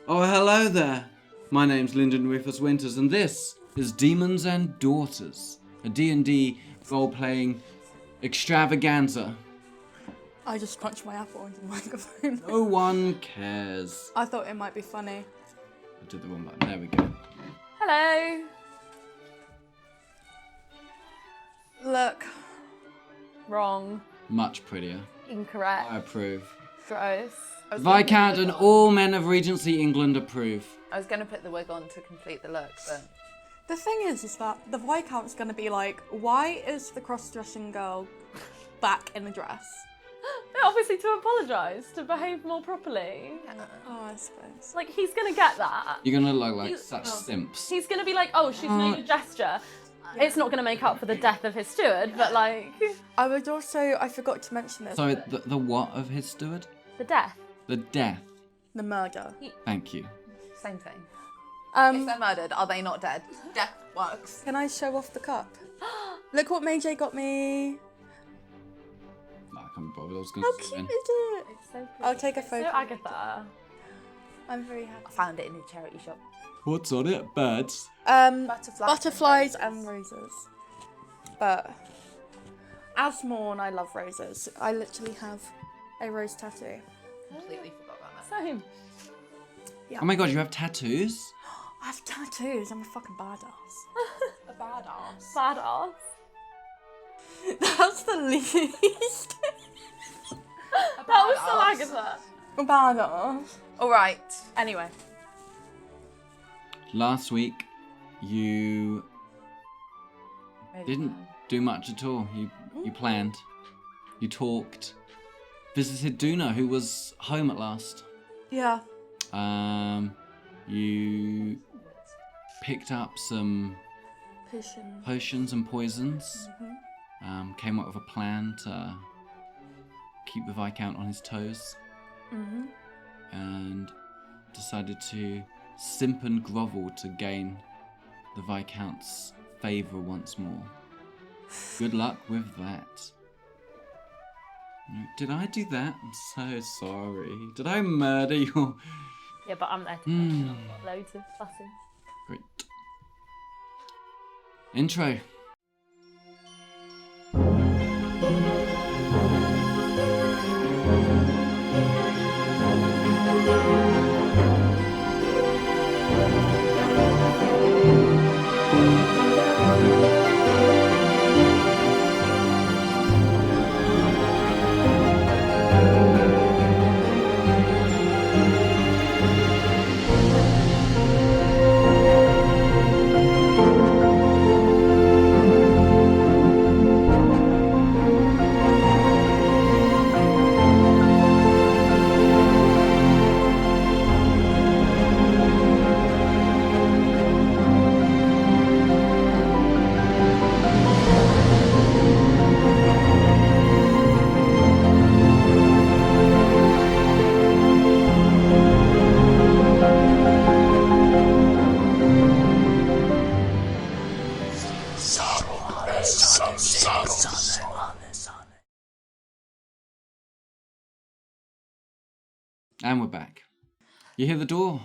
Oh, hello there. My name's Lyndon Winters, and this is Demons and Daughters, a D&D role-playing extravaganza. I just punched my apple into the microphone. No one cares. I thought it might be funny. I did the wrong button. There we go. Hello. Look. Wrong. Much prettier. Incorrect. I approve. Gross. Viscount and all men of Regency England approve. I was going to put the wig on to complete the look, but... The thing is that the Viscount's going to be like, why is the cross-dressing girl back in a dress? Obviously to apologise, to behave more properly. Oh, I suppose. Like, he's going to get that. You're gonna look like such simps. He's going to be like, oh, she's made a gesture. It's not going to make up for the death of his steward, but like... I would also, I forgot to mention this. Sorry, the what of his steward? The death. The death. The murder. Thank you. Same thing. If they're murdered, are they not dead? Death works. Can I show off the cup? Look what Maijai got me. No, I can't be bothered. I was gonna How zoom cute in. is it? It's so pretty. I'll take a So photo. Agatha. I'm very happy. I found it in a charity shop. What's on it? Birds. Butterflies and roses. But as Morne, I love roses. I literally have a rose tattoo. Completely forgot about that. Same. Yeah. Oh my god, you have tattoos? I have tattoos. I'm a fucking badass. A badass. Badass. That's the least. That was so Agatha. A badass. All right. Anyway. Last week, you didn't do much at all. You planned. You talked. Visited Duna, who was home at last. Yeah. You picked up some Potion. potions and poisons. Came up with a plan to keep the Viscount on his toes. And decided to simp and grovel to gain the Viscount's favour once more. Good luck with that. Did I do that? I'm so sorry. Did I murder your... Yeah, but I'm there to mention I've got loads of buttons. Great. Intro. And we're back. You hear the door?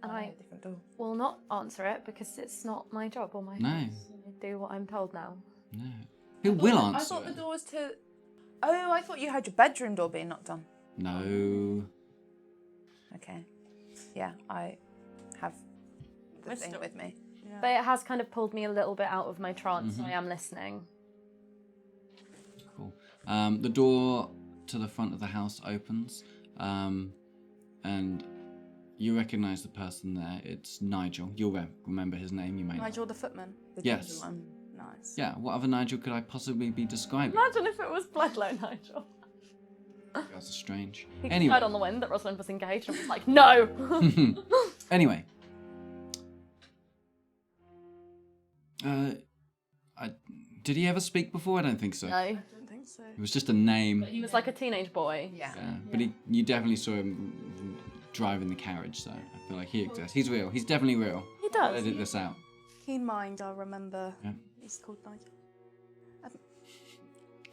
And I Different door. will not answer it because it's not my job or my No. house. I do what I'm told now. No. Who will I answer thought the it? door was to... Oh, I thought you had your bedroom door being knocked on. No. Okay. Yeah, I have the thing with me. But it has kind of pulled me a little bit out of my trance, so I am listening. Cool. The door to the front of the house opens, and you recognise the person there. It's Nigel. You'll remember his name. You may. Nigel the footman. The Yes. ginger one. Nice. Yeah. What other Nigel could I possibly be describing? Imagine if it was Bloodlow Nigel. That's strange. He Anyway. heard on the wind that Rosalind was engaged and was like, no! Anyway. Did he ever speak before? I don't think so. No. I don't think so. It was just a name. He was like a teenage boy. Yeah. Yeah, but you definitely saw him driving the carriage, so I feel like he exists. He's real. He's definitely real. He does. Edit this out. Keen mind, I'll remember. Yeah. He's called Nigel.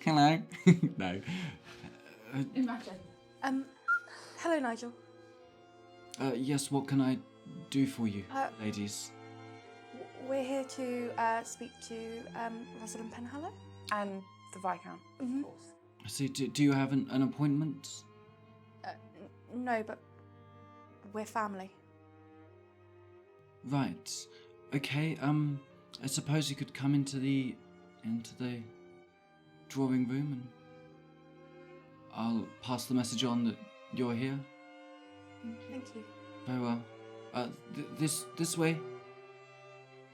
Hello. No. Imagine. Hello, Nigel. Yes, what can I do for you, Uh, ladies? We're here to speak to Rosalind Penhallow. And the Viscount, Mhm. of course. I see. Do you have an appointment? No, but we're family. Right. Okay, I suppose you could come into the drawing room and I'll pass the message on that you're here. Thank you. Very well. This way.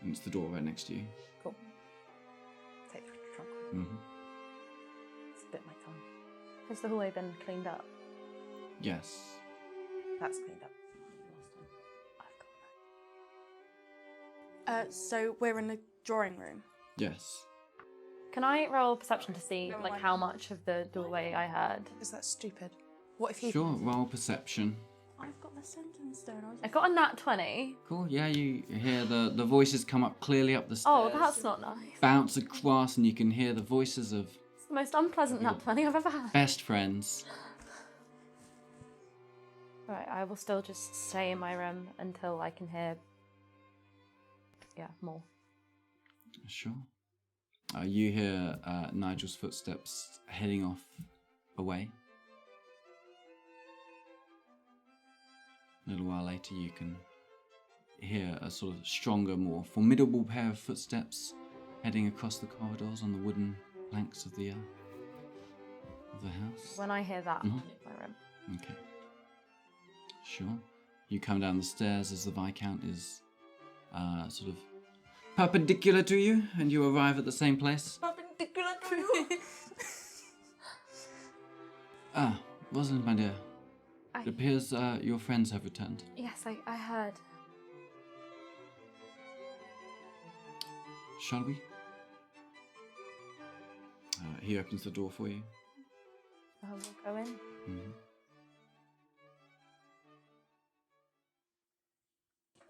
And it's the door right next to you. Cool. Take the trunk. Mm-hmm. It's a bit my tongue. Has the hallway been cleaned up? Yes. That's cleaned up last time. I've got So we're in the drawing room. Yes. Can I roll perception to see like how much of the doorway I heard? that. Is that stupid? What if he... Sure, roll perception. I've got the sentence stone. I got a nat 20. Cool, yeah, you hear the voices come up clearly up the stairs. Oh, that's not nice. Bounce across and you can hear the voices of It's the most unpleasant nat 20 I've ever had. best friends. Right, I will still just stay in my room until I can hear, more. Sure. You hear Nigel's footsteps heading off away. A little while later, you can hear a sort of stronger, more formidable pair of footsteps heading across the corridors on the wooden planks of the house. When I hear that, I'll Mhm. leave my room. Okay. Sure. You come down the stairs as the Viscount is sort of perpendicular to you, and you arrive at the same place. Perpendicular to you. Rosalind, my dear. I- It appears your friends have returned. Yes, I heard. Shall we? He opens the door for you. I will go in. Mhm.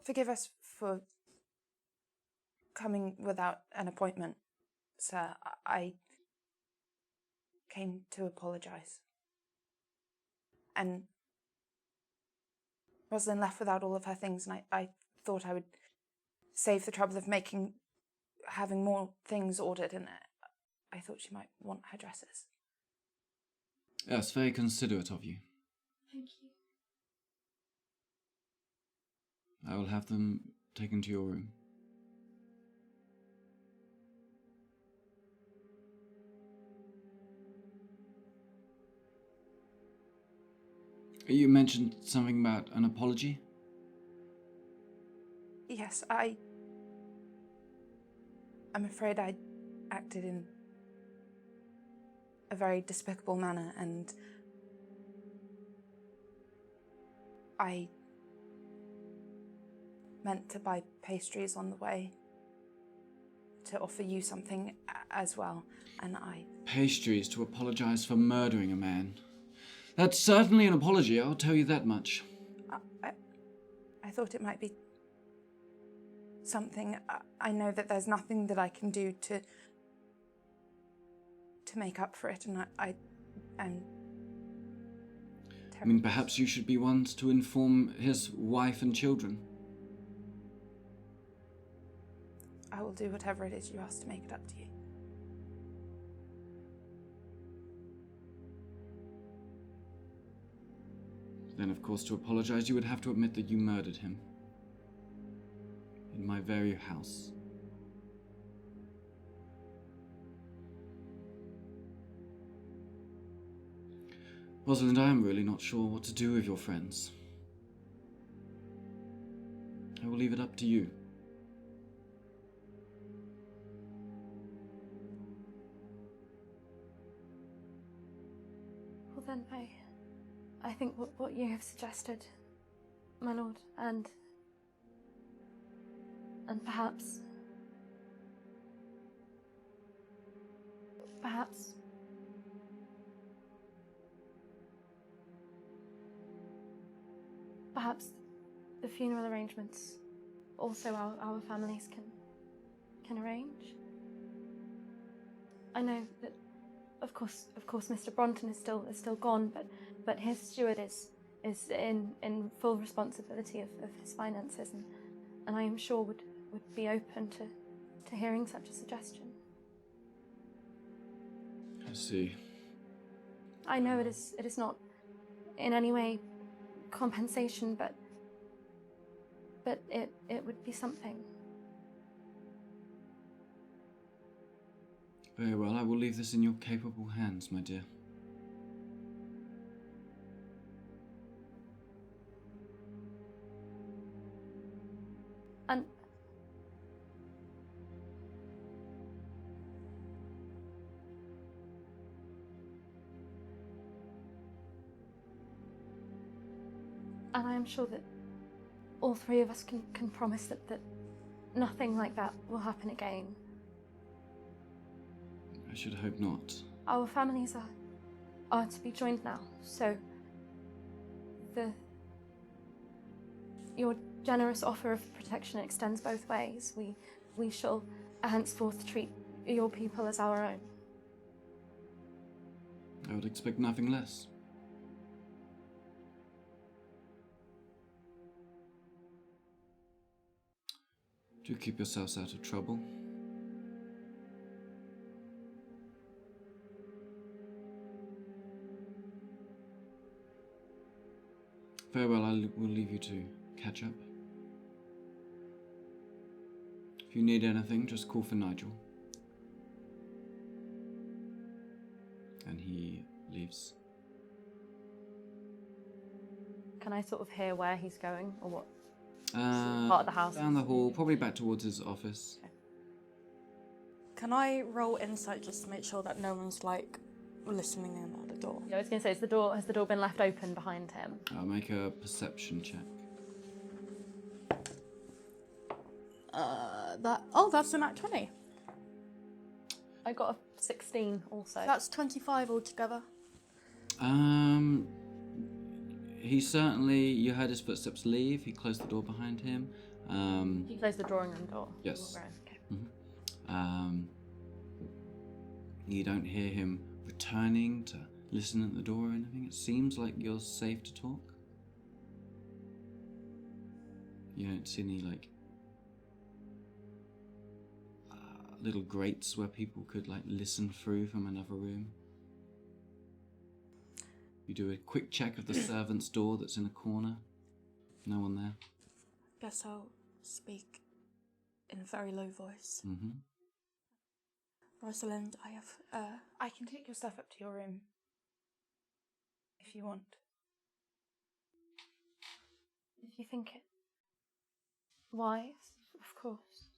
Forgive us for coming without an appointment, sir. I came to apologise. And Rosalind left without all of her things, and I thought I would save the trouble of having more things ordered, and I thought she might want her dresses. Yes, very considerate of you. Thank you. I will have them taken to your room. You mentioned something about an apology? Yes, I'm afraid I acted in a very despicable manner, and I meant to buy pastries on the way to offer you something as well, and I... Pastries to apologize for murdering a man. That's certainly an apology, I'll tell you that much. I thought it might be something. I know that there's nothing that I can do to make up for it, and I am I mean, perhaps you should be ones to inform his wife and children. I will do whatever it is you ask to make it up to you. Then, of course, to apologize, you would have to admit that you murdered him. In my very house. Rosalind, I am really not sure what to do with your friends. I will leave it up to you. Well then, I think what you have suggested, my lord, and perhaps the funeral arrangements also our families can arrange. I know that of course Mr. Bronton is still gone, but his steward is is in full responsibility of his finances, and I am sure would be open to hearing such a suggestion. I see. I know it is not in any way compensation, but it would be something. Very well, I will leave this in your capable hands, my dear. And I am sure that all three of us can promise that nothing like that will happen again. I should hope not. Our families are to be joined now, so your generous offer of protection extends both ways. We shall henceforth treat your people as our own. I would expect nothing less. Do keep yourselves out of trouble. Very well, I will leave you to catch up. If you need anything, just call for Nigel. And he leaves. Can I sort of hear where he's going, or what? Part of the house? Down the hall, probably back towards his office. Okay. Can I roll insight just to make sure that no one's like listening in at the door? Yeah, I was going to say, has the door been left open behind him? I'll make a perception check. That's a nat 20. I got a 16 also. That's 25 altogether. He certainly, you heard his footsteps leave, he closed the door behind him. He closed the drawing room door. Yes. Okay. You don't hear him returning to listen at the door or anything. It seems like you're safe to talk. You don't see any, like, little grates where people could, like, listen through from another room. You do a quick check of the servant's door that's in a corner. No one there. Guess I'll speak in a very low voice. Mm-hmm. Rosalind, I have, I can take your stuff up to your room if you want. If you think it wise, of course.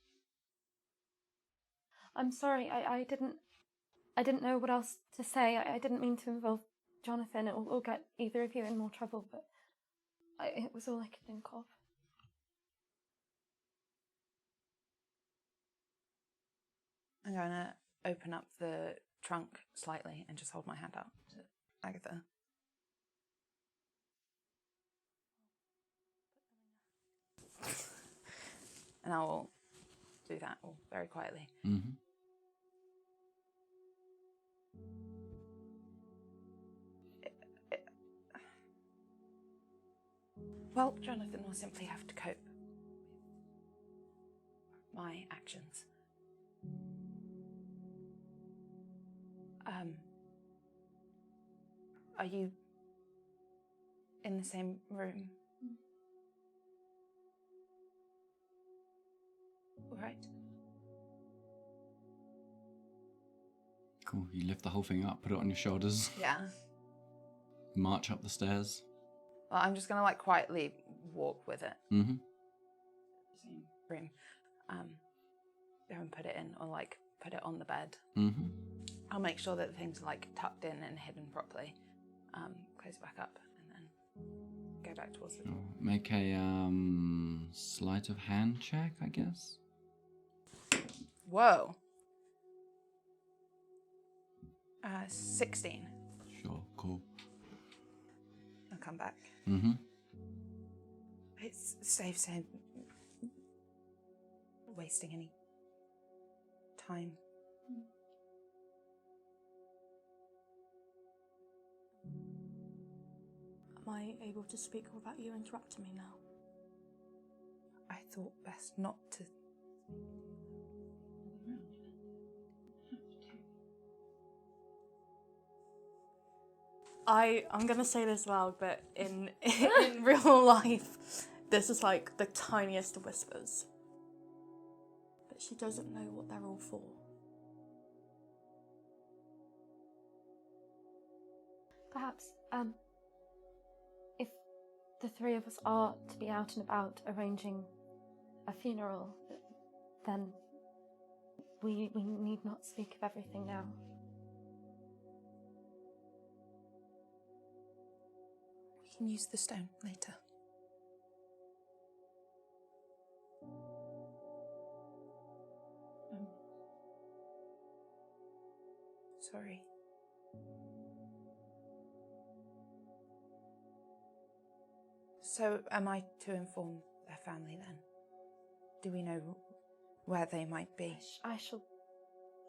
I'm sorry, I didn't know what else to say. I didn't mean to involve Jonathan or get either of you in more trouble, but it was all I could think of. I'm going to open up the trunk slightly and just hold my hand out to Agatha. And I will do that all very quietly. Mm-hmm. Well, Jonathan will simply have to cope with my actions. Are you in the same room? All right. Cool. You lift the whole thing up, put it on your shoulders, Yeah. march up the stairs. Well, I'm just gonna like quietly walk with it. Mm-hmm. Same room. Go and put it in, or like put it on the bed. Mm-hmm. I'll make sure that the things are like tucked in and hidden properly. Close it back up, and then go back towards the door. Make a sleight of hand check, I guess. Whoa. 16. Sure. Cool. I'll come back. Mm-hmm. It saves him wasting any time. Am I able to speak without you interrupting me now? I thought best not to. I'm gonna say this loud, but in in real life, this is like the tiniest of whispers. But she doesn't know what they're all for. Perhaps, if the three of us are to be out and about arranging a funeral, then we need not speak of everything now. We can use the stone later. Sorry. So, am I to inform their family then? Do we know where they might be? I shall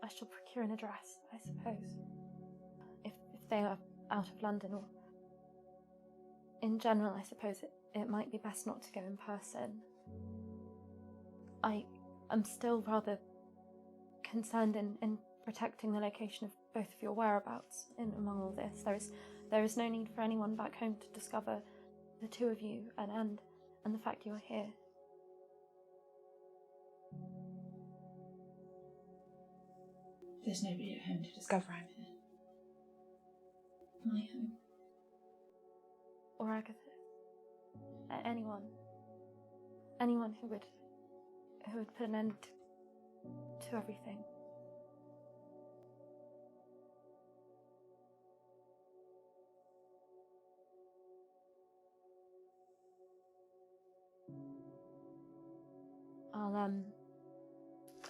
procure an address, I suppose. If they are out of London, or in general, I suppose it might be best not to go in person. I'm still rather concerned in protecting the location of both of your whereabouts among all this. There is no need for anyone back home to discover the two of you and the fact you are here. There's nobody at home to discover I'm here. My home. Or Agatha. Anyone who would put an end to everything. I'll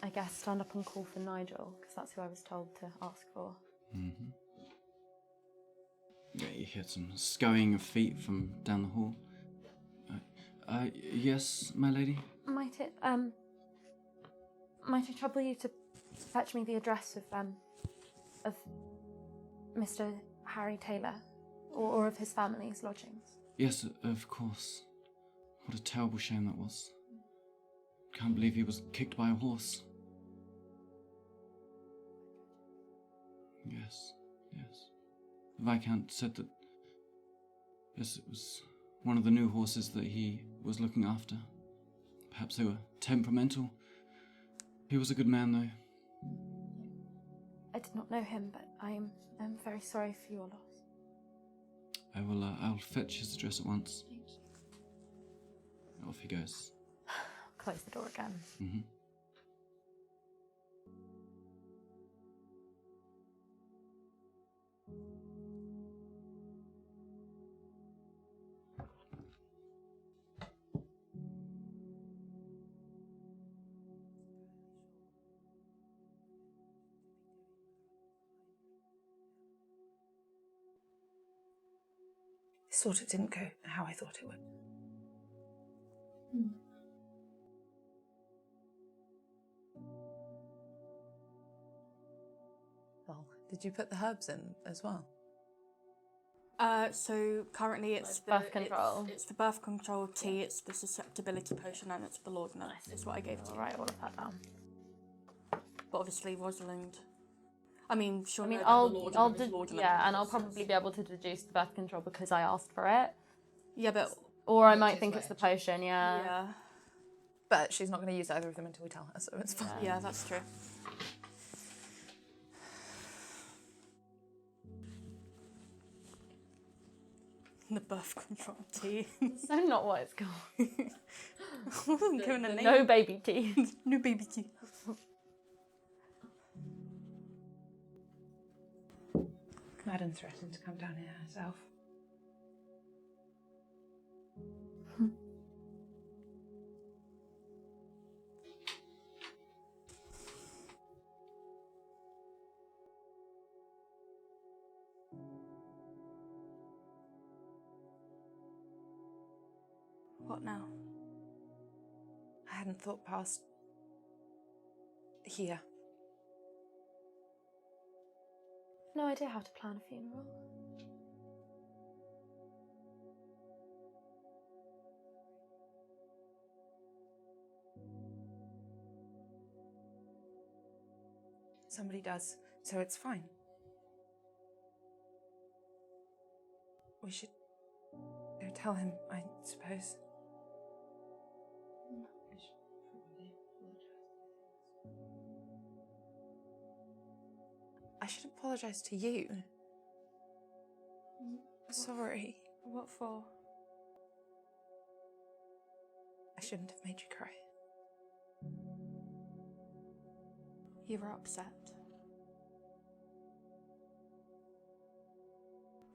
I guess stand up and call for Nigel, because that's who I was told to ask for. Mm-hmm. Yeah, you hear some scurrying of feet from down the hall. Yes, my lady? Might it trouble you to fetch me the address of Mr. Harry Taylor, or of his family's lodgings? Yes, of course. What a terrible shame that was. Can't believe he was kicked by a horse. Yes. The Viscount said that, yes, it was one of the new horses that he was looking after. Perhaps they were temperamental. He was a good man, though. I did not know him, but I'm very sorry for your loss. I'll fetch his address at once. Off he goes. Close the door again. Mm-hmm. Sort of didn't go how I thought it would. Well, did you put the herbs in as well? So currently it's Like birth control. It's the birth control tea, it's the susceptibility potion, and it's the laudanum. Is what I gave to I'll you. write all of that down. But obviously Rosalind. I mean, sure. I mean, no, I'll the laudanum is do, laudanum. yeah, and I'll probably be able to deduce the birth control because I asked for it. Yeah, but Or I might think it's the potion, yeah. yeah, But she's not going to use either of them until we tell her, so it's fine. yeah, that's true. The birth control tea. So not what it's called. I wasn't given a name. No baby tea. No baby tea. Madden threatened to come down here herself. What now? I hadn't thought past here. No idea how to plan a funeral. Somebody does, so it's fine. We should go tell him, I suppose. I should probably apologise. I should apologise to you. Sorry. What for? I shouldn't have made you cry. You were upset.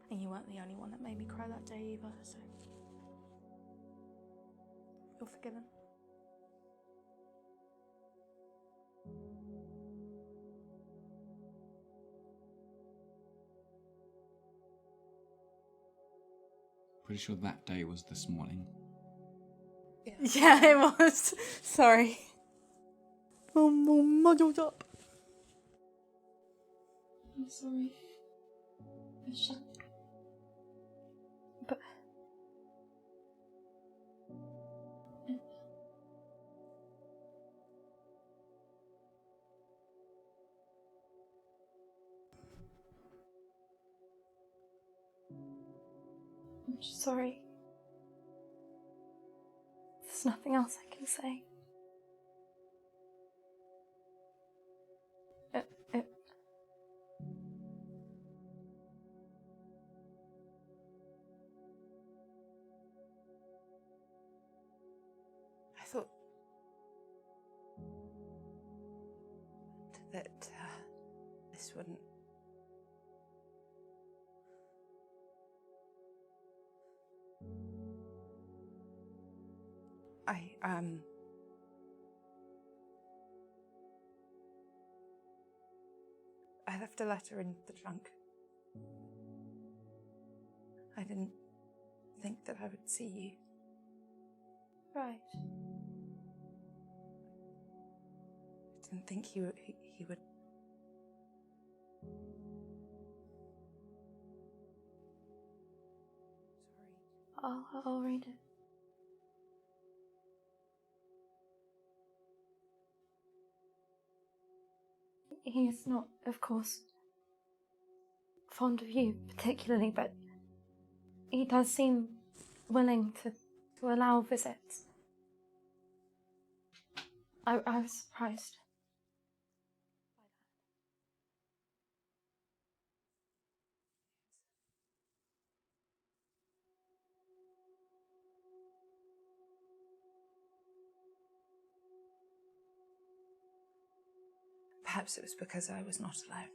And you weren't the only one that made me cry that day either, so you're forgiven. Pretty sure that day was this morning. Yeah, it was. Sorry. I'm all muddled up. I'm sorry. I should. But I'm just sorry. There's nothing else I can say. I thought that this wouldn't. I left a letter in the trunk. I didn't think that I would see you. Right. I didn't think he would. Sorry. I'll read it. He is not, of course, fond of you particularly, but he does seem willing to allow visits. I was surprised. Perhaps it was because I was not alone.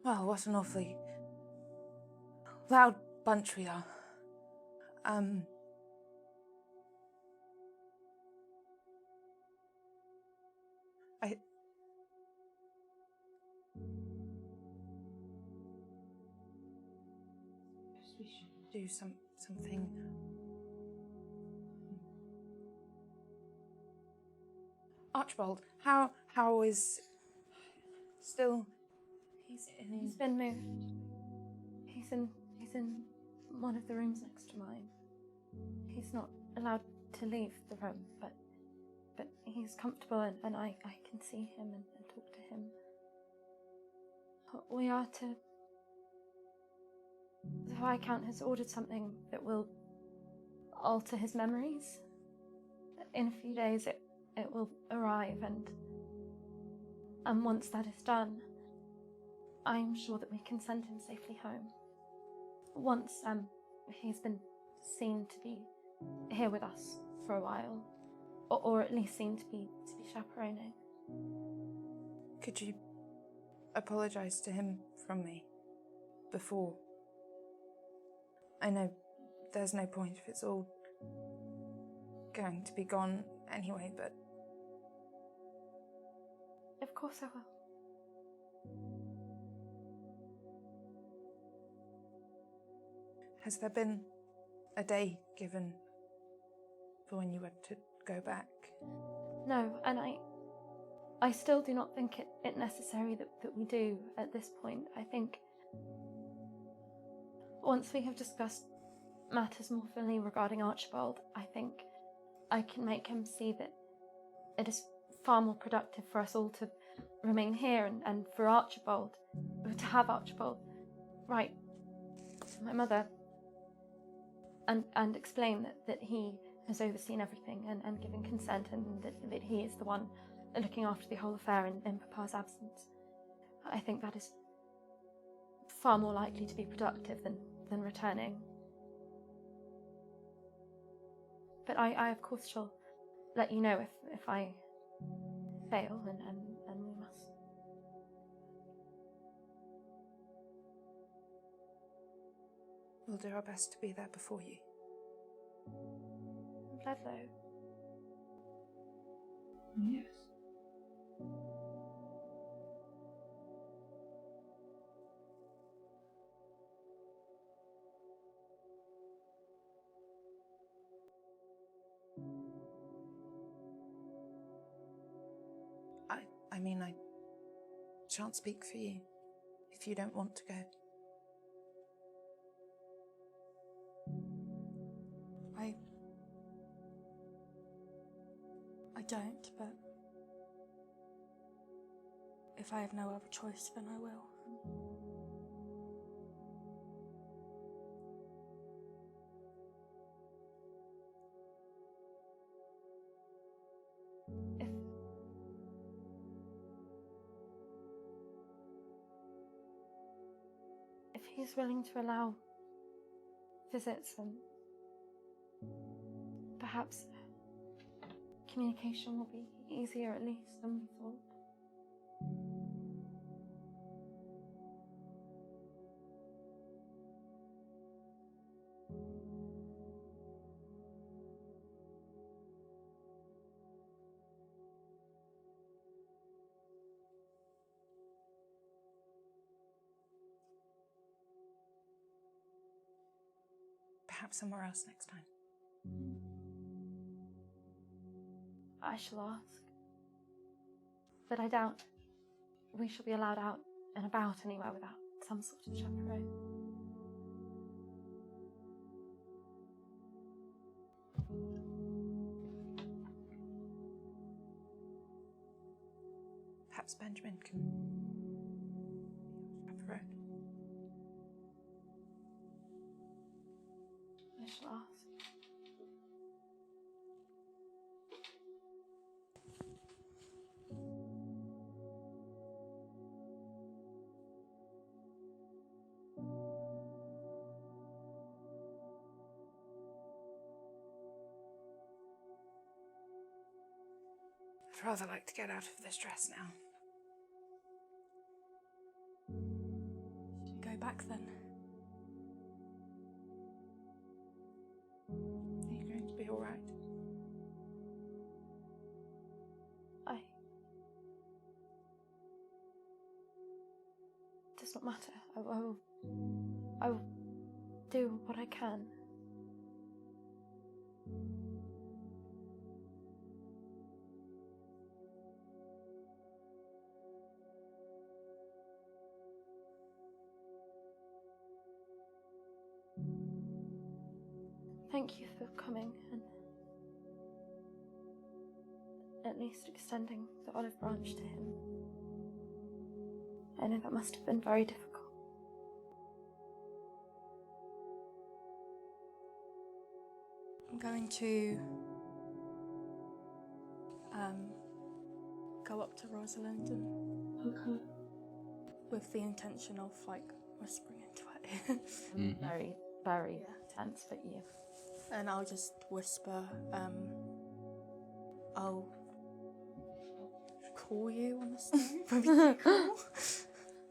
Well, what an awfully loud bunch we are. We should. Do something. Archibald, how is still? He's been moved. He's in one of the rooms next to mine. He's not allowed to leave the room, but he's comfortable and I can see him and talk to him. We are to. The Viscount has ordered something that will alter his memories. In a few days it will arrive and once that is done, I'm sure that we can send him safely home. Once he's been seen to be here with us for a while, or at least seen to be chaperoning. Could you apologise to him from me before? I know there's no point if it's all going to be gone anyway, but Of course I will. has there been a day given for when you were to go back? No, and I still do not think it necessary that we do at this point. I think once we have discussed matters more fully regarding Archibald, I think I can make him see that it is far more productive for us all to remain here and for Archibald, to have Archibald write to my mother and explain that he has overseen everything and given consent, and that he is the one looking after the whole affair in Papa's absence. I think that is far more likely to be productive than returning. But I of course shall let you know if I fail, and we must. We'll do our best to be there before you. Ludlow. Yes. I mean, I shan't speak for you if you don't want to go. I don't, but if I have no other choice, then I will. If he's willing to allow visits, and perhaps communication will be easier at least than we thought. Perhaps somewhere else next time. I shall ask. But I doubt we shall be allowed out and about anywhere without some sort of chaperone. Perhaps Benjamin can chaperone. I shall ask. I'd rather like to get out of this dress now. Should we go back then? Are you going to be all right? It does not matter. I will do what I can. Thank you for coming and at least extending the olive branch to him. I know that must have been very difficult. I'm going to go up to Rosalind and Okay. with the intention of like whispering into her ear. Very, very Yeah. tense, but you. And I'll just whisper, I'll call you on the stone.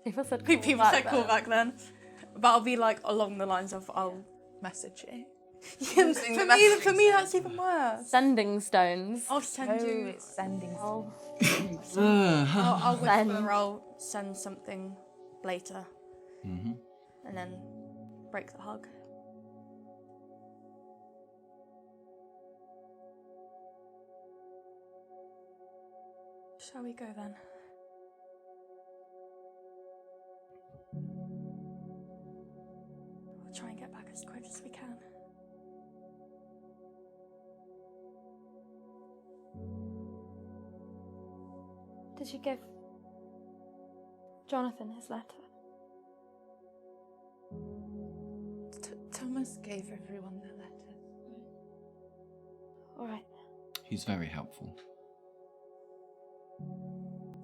People said People call said call then. back then. But I'll be like along the lines of I'll Message you. Using the For me, that's even worse. Sending stones. I'll send No, you. it's sending. Oh, I'll whisper. Send. I'll send something later, Mm-hmm. and then break the hug. Shall we go then? We'll try and get back as quick as we can. did you give Jonathan his letter? Thomas gave everyone their letters. All right. He's very helpful.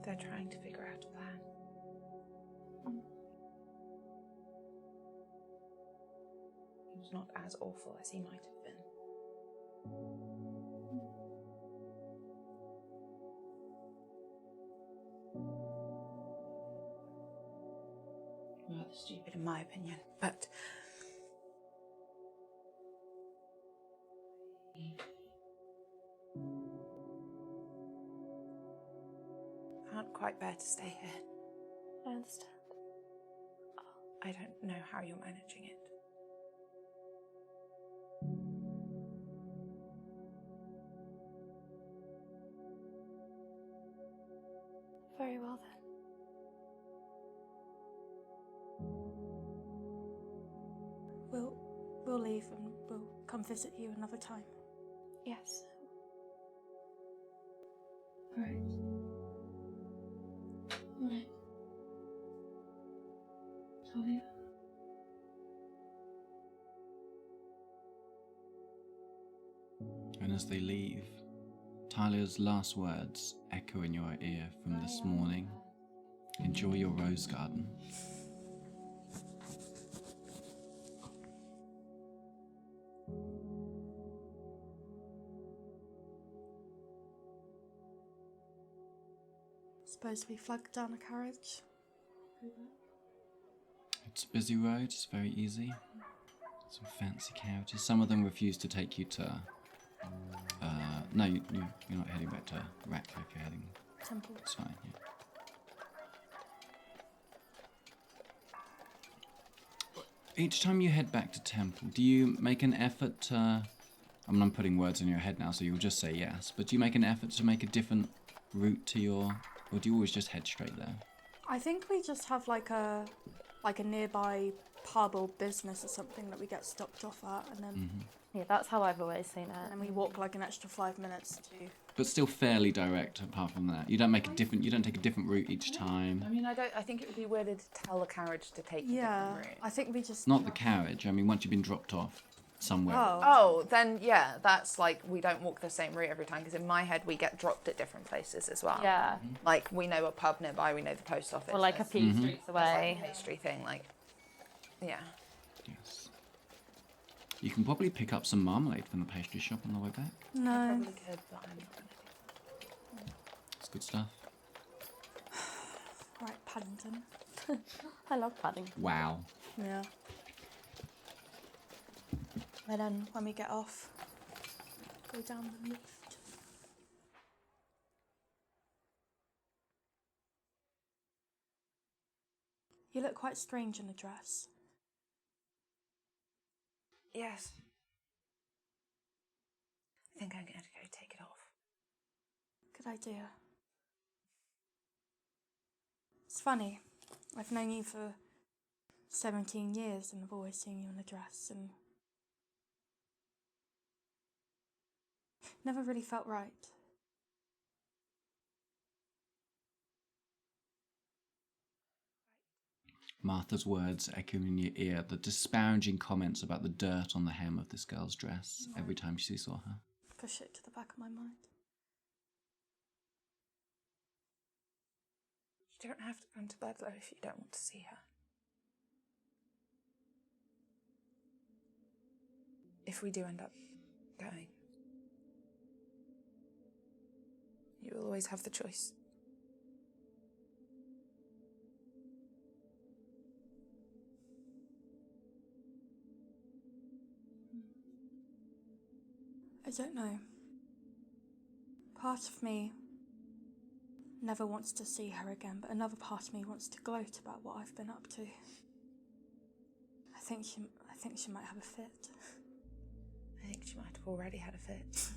They're trying to figure out a plan. He was not as awful as he might have been. Rather stupid. In my opinion, but I can't quite bear to stay here. I understand. I don't know how you're managing it. Very well then. We'll leave and we'll come visit you another time. Yes. Alright. Alright. Talia? And as they leave, Talia's last words echo in your ear from this morning. Enjoy your rose garden. Suppose we flag down a carriage. It's a busy road, it's very easy. Some fancy carriages. Some of them refuse to take you to... no, you're not heading back to Ratcliffe, you're heading... Temple. It's fine, yeah. Each time you head back to Temple, do you make an effort to... I mean, I'm putting words in your head now, so you'll just say yes. But do you make an effort to make a different route to your... Or do you always just head straight there? I think we just have like a nearby pub or business or something that we get stopped off at, and then Yeah, that's how I've always seen it. and we walk like an extra 5 minutes to. But still fairly direct apart from that. You don't make a different... You don't take a different route each time. I mean, I think it would be weird to tell the carriage to take a Yeah, different route. I think we just. Not the carriage. I mean, once you've been dropped off somewhere. Oh, then yeah, that's like we don't walk the same route every time because in my head we get dropped at different places as well. Yeah. Like we know a pub nearby, we know the post office. Or like a few streets away. Like a pastry thing, like yeah. Yes. You can probably pick up some marmalade from the pastry shop on the way back. No. Probably could, but I'm not gonna. It's good stuff. Right, Paddington. I love padding. Wow. Yeah. And then when we get off, go down the lift. You look quite strange in a dress. Yes. I think I'm going to go take it off. Good idea. It's funny. I've known you for 17 years and I've always seen you in a dress and never really felt right. Martha's words echo in your ear, the disparaging comments about the dirt on the hem of this girl's dress every time she saw her. Push it to the back of my mind. You don't have to come to Bedlow if you don't want to see her. If we do end up going, you will always have the choice. I don't know. Part of me never wants to see her again, but another part of me wants to gloat about what I've been up to. I think she might have a fit. I think she might have already had a fit.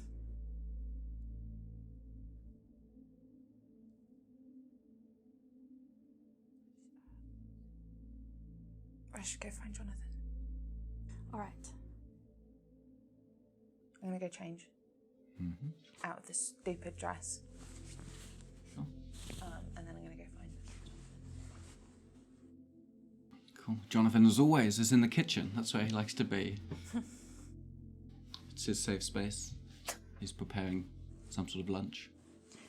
I should go find Jonathan. All right. I'm gonna go change out of this stupid dress. Sure. And then I'm gonna go find Cool. Jonathan, as always, is in the kitchen. That's where he likes to be. It's his safe space. He's preparing some sort of lunch,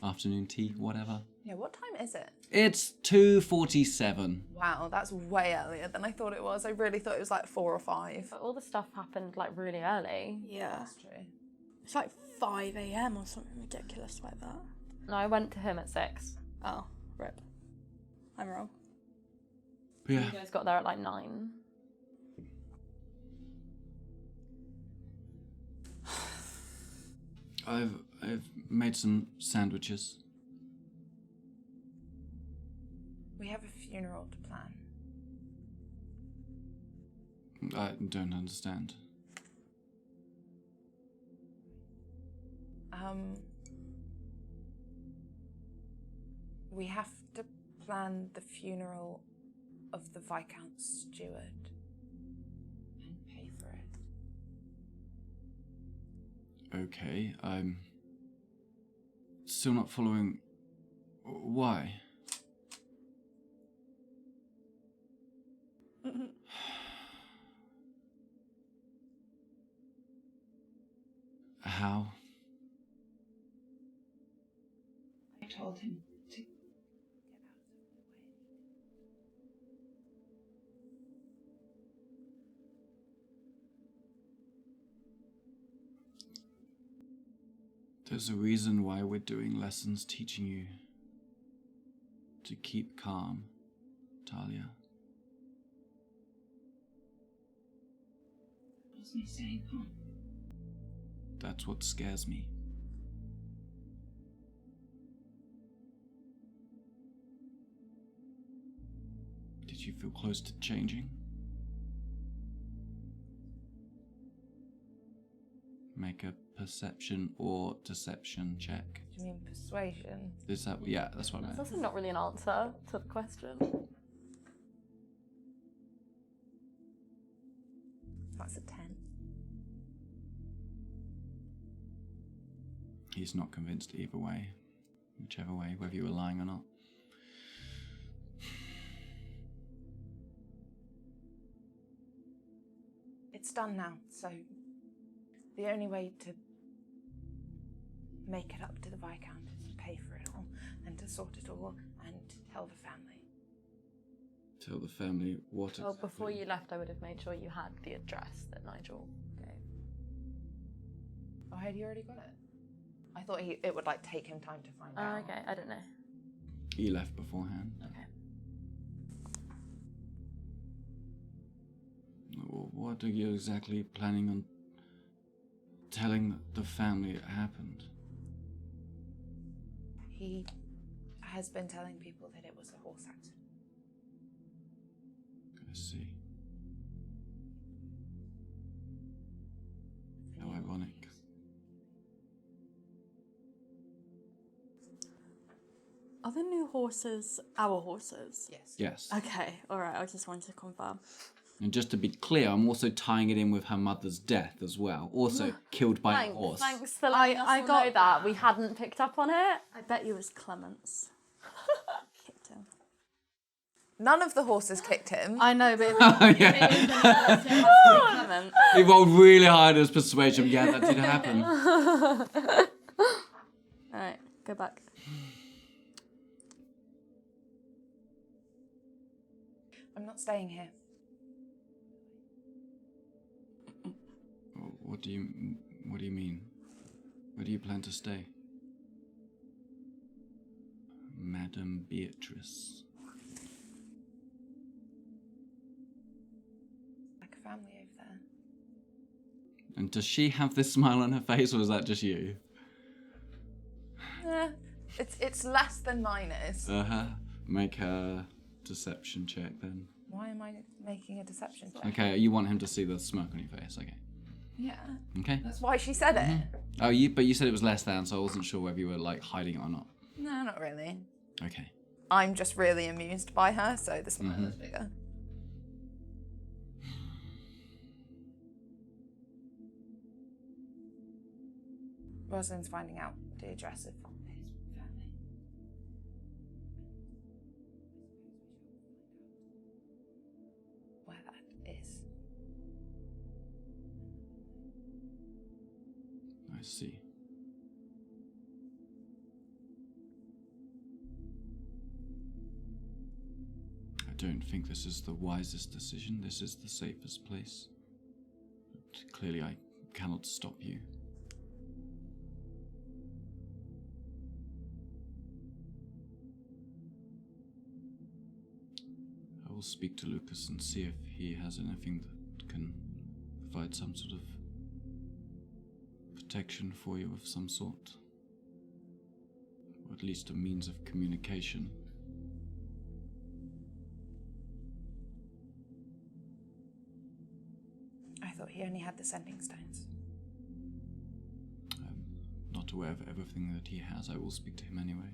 afternoon tea, whatever. Yeah, what time is it? It's 2:47. Wow, that's way earlier than I thought it was. I really thought it was like 4 or 5. But all the stuff happened like really early. Yeah. That's true. It's like 5 a.m. or something ridiculous like that. No, I went to him at 6. Oh, rip. I'm wrong. Yeah. You guys got there at like 9. I've made some sandwiches. We have a funeral to plan. I don't understand. We have to plan the funeral of the Viscount's steward and pay for it. Okay, I'm still not following. Why? How? I told him to There's a reason why we're doing lessons teaching you to keep calm, Talia. That was me staying calm. That's what scares me. Did you feel close to changing? Make a perception or deception check. Do you mean persuasion? Is that, yeah, that's what I That's meant. also not really an answer to the question. That's a 10. He's not convinced either way. Whichever way, whether you were lying or not. It's done now, so the only way to make it up to the Viscount is to pay for it all and to sort it all and tell the family. Tell the family what Well, exactly. before you left, I would have made sure you had the address that Nigel gave. Oh, had you already got it? I thought it would like take him time to find Oh, out. okay. I don't know. He left beforehand. Okay. What are you exactly planning on telling the family it happened? He has been telling people that it was a horse accident. I see. How ironic. Are the new horses our horses? Yes. Yes. Okay, alright, I just wanted to confirm. And just to be clear, I'm also tying it in with her mother's death as well. Also killed by a horse. Thanks for letting us I all got know that. We hadn't picked up on it. I bet you it was Clements. Kicked him. None of the horses kicked him. I know, but Oh, yeah. Clement. He rolled really hard as persuasion. Yeah, that did happen. Alright, go back. I'm not staying here. What do you mean? Where do you plan to stay? Madam Beatrice. Like a family over there. And does she have this smile on her face, or is that just you? It's less than mine is. Make a deception check then. Why am I making a deception check? Okay, you want him to see the smirk on your face. Okay. Yeah. Okay. That's why she said it. Oh, but you said it was less than, so I wasn't sure whether you were like hiding it or not. No, not really. Okay. I'm just really amused by her, so the smile is bigger. Rosalind's finding out the address of his family. Where that is. I see. I don't think this is the wisest decision. This is the safest place. But clearly I cannot stop you. I will speak to Lucas and see if he has anything that can provide some sort of protection for you of some sort. Or at least a means of communication. I thought he only had the sending stones. I'm not aware of everything that he has. I will speak to him anyway.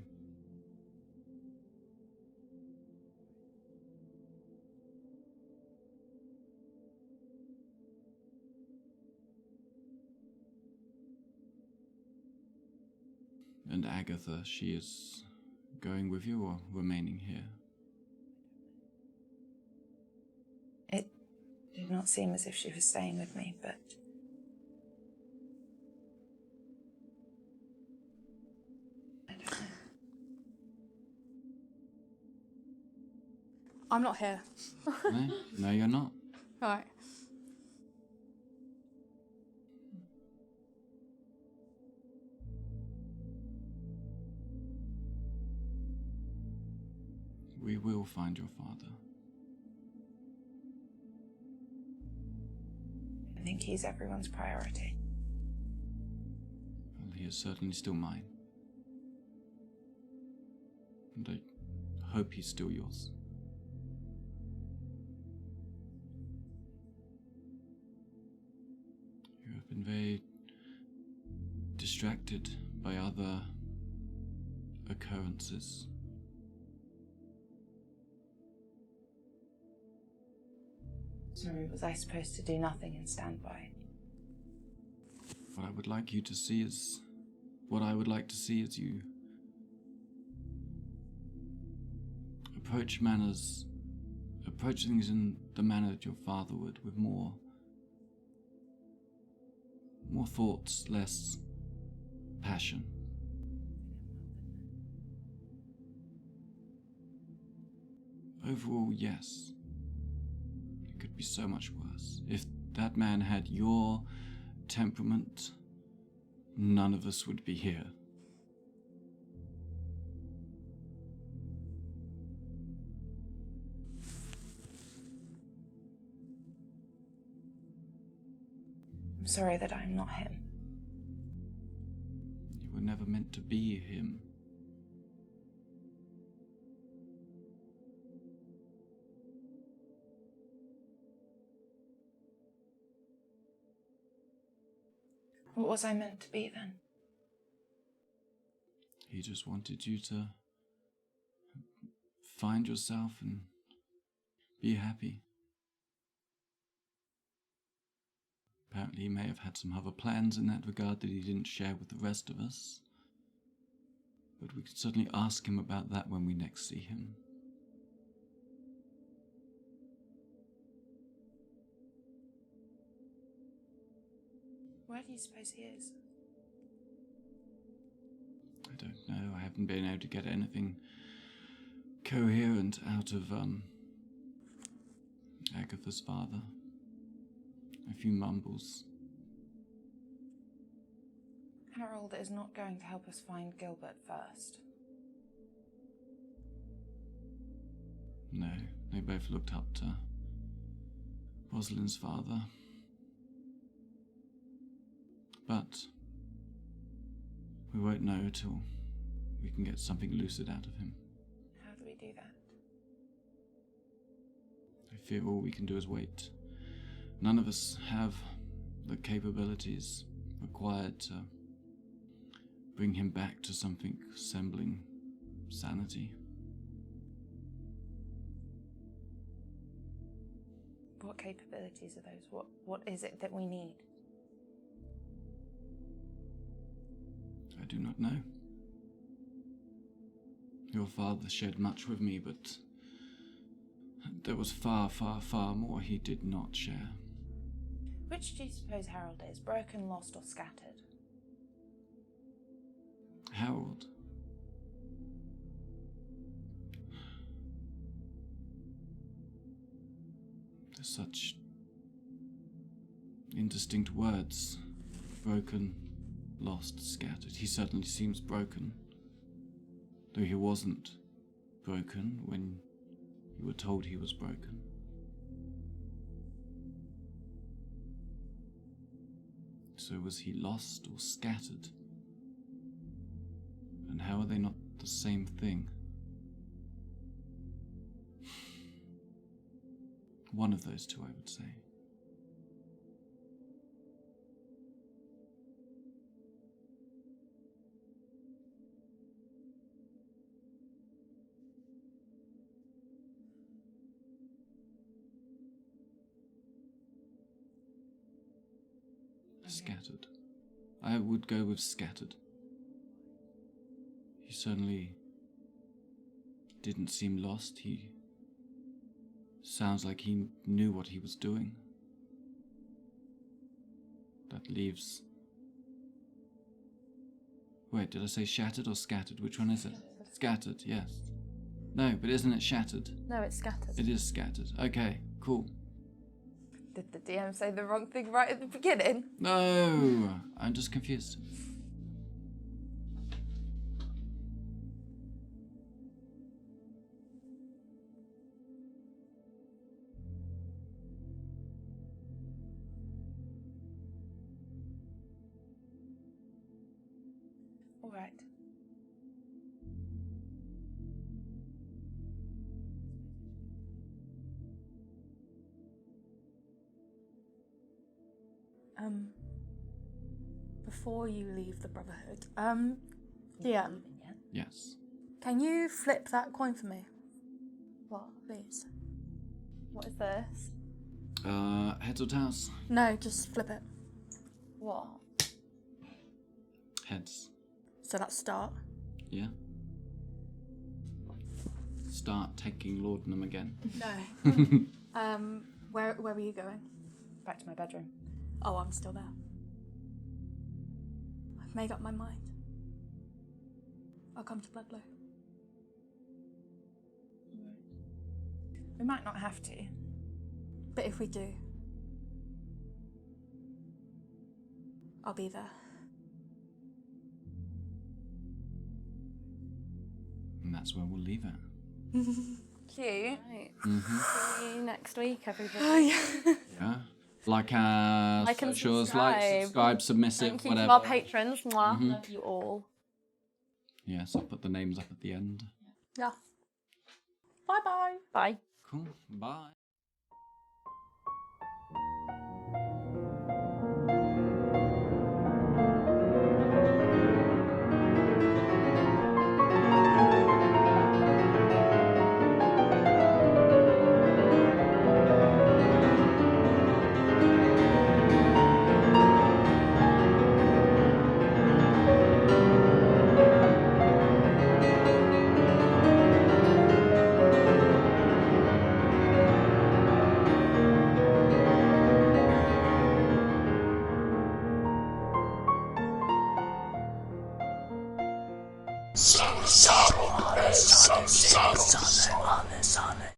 And Agatha, she is going with you or remaining here? It did not seem as if she was staying with me, but... I don't know. I'm not here. No, you're not. Right. We will find your father. I think he's everyone's priority. Well, he is certainly still mine. And I hope he's still yours. You have been very distracted by other occurrences. Sorry, was I supposed to do nothing and stand by? What I would like you to see is... What I would like to see is you... approach things in the manner that your father would, with more thoughts, less passion. Overall, yes. It could be so much worse. If that man had your temperament, none of us would be here. I'm sorry that I'm not him. You were never meant to be him. What was I meant to be then? He just wanted you to find yourself and be happy. Apparently he may have had some other plans in that regard that he didn't share with the rest of us. But we could certainly ask him about that when we next see him. Where do you suppose he is? I don't know. I haven't been able to get anything coherent out of Agatha's father. A few mumbles. Harold is not going to help us find Gilbert first. No, they both looked up to Rosalind's father. But we won't know till we can get something lucid out of him. How do we do that? I fear all we can do is wait. None of us have the capabilities required to bring him back to something resembling sanity. What capabilities are those? What is it that we need? I do not know. Your father shared much with me, but there was far, far, far more he did not share. Which do you suppose Harold is? Broken, lost, or scattered? Harold. There's such indistinct words. Broken, lost, scattered. He certainly seems broken. Though he wasn't broken when you were told he was broken. So was he lost or scattered? And how are they not the same thing? One of those two, I would say. Scattered. I would go with scattered. He certainly didn't seem lost. He sounds like he knew what he was doing. That leaves... Wait, did I say shattered or scattered? Which one is it? Scattered, yes. No, but isn't it shattered? No, it's scattered. It is scattered. Okay, cool. Did the DM say the wrong thing right at the beginning? No, I'm just confused. All right. Before you leave the Brotherhood, DM, Yes. can you flip that coin for me, What? please? What is this? Heads or tails? No, just flip it. What? Heads. So that's start. Yeah. Start taking laudanum again. No. Where were you going? Back to my bedroom. Oh, I'm still there. I've made up my mind. I'll come to Bloodlow. We might not have to. But if we do, I'll be there. And that's where we'll leave it. Cute. Right. Mm-hmm. See you next week, everybody. Oh, yeah. Yeah. Like our Like and socials, like, subscribe. subscribe, submissive, Thank you whatever. to our patrons. Mwah. Mhm. Love you all. Yes, I'll put the names up at the end. Yeah. Bye-bye. Bye. Cool. Bye. Samsara,